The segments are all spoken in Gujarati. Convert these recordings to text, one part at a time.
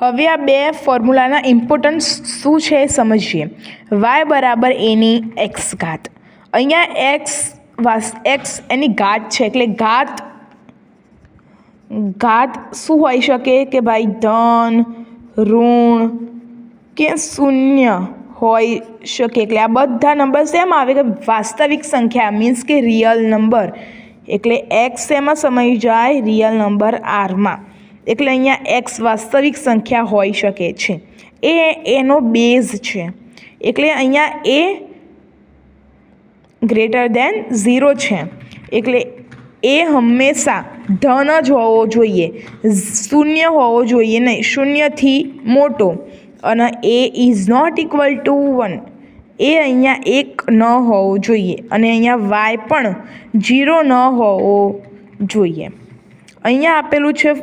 હવે આ બે ફોર્મ્યુલાના ઇમ્પોર્ટન્સ શું છે એ સમજીએ. વાય બરાબર એની એક્સ ઘાત. અહીંયા એક્સ એની ઘાત છે એટલે ઘાત શું હોઈ શકે કે ભાઈ ધન, ઋણ કે શૂન્ય હોઈ શકે. એટલે આ બધા નંબર શેમાં આવે કે વાસ્તવિક સંખ્યા મીન્સ કે રિયલ નંબર. એટલે એક્સ શેમાં સમાઈ જાય? રિયલ નંબર આરમાં. એટલે અહીંયા એક્સ વાસ્તવિક સંખ્યા હોઈ શકે છે. એનો બેઝ છે એટલે અહીંયા એ ગ્રેટર દેન 0 છે. એટલે એ હંમેશા ધન જ હોવો જોઈએ, શૂન્ય હોવો જોઈએ નહીં, શૂન્યથી મોટો. અને એ ઇઝ નોટ ઇક્વલ ટુ 1. એ અહીંયા 1 ન હોવો જોઈએ અને અહીંયા વાય પણ 0 ન હોવો જોઈએ. અહીંયા આપેલું છે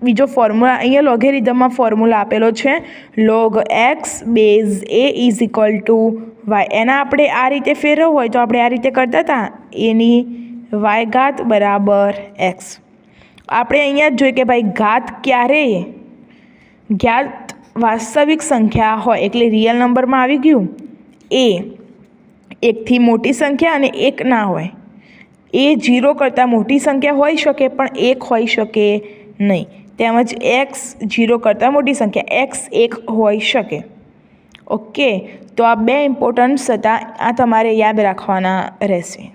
બીજો ફોર્મ્યુલા. અહીંયા લોગેરિધમમાં ફોર્મ્યુલા આપેલો છે log x base a is equal to Y. એના આપણે આ રીતે ફેરવવું હોય તો આપણે આ રીતે કરતા હતા, એની વાય ઘાત બરાબર એક્સ. આપણે અહીંયા જ જોઈએ કે ભાઈ ઘાત ક્યારેય ઘાત વાસ્તવિક સંખ્યા હોય એટલે રિયલ નંબરમાં આવી ગયું. એ એકથી મોટી સંખ્યા અને એક ના હોય. એ 0 કરતાં મોટી સંખ્યા હોઈ શકે પણ 1 હોઈ શકે નહીં. તેમજ એક્સ 0 કરતાં મોટી સંખ્યા એક્સ 1 હોઈ શકે. ઓકે, તો આ બે ઇમ્પોર્ટન્સ હતા, આ તમારે યાદ રાખવાના રહેશે.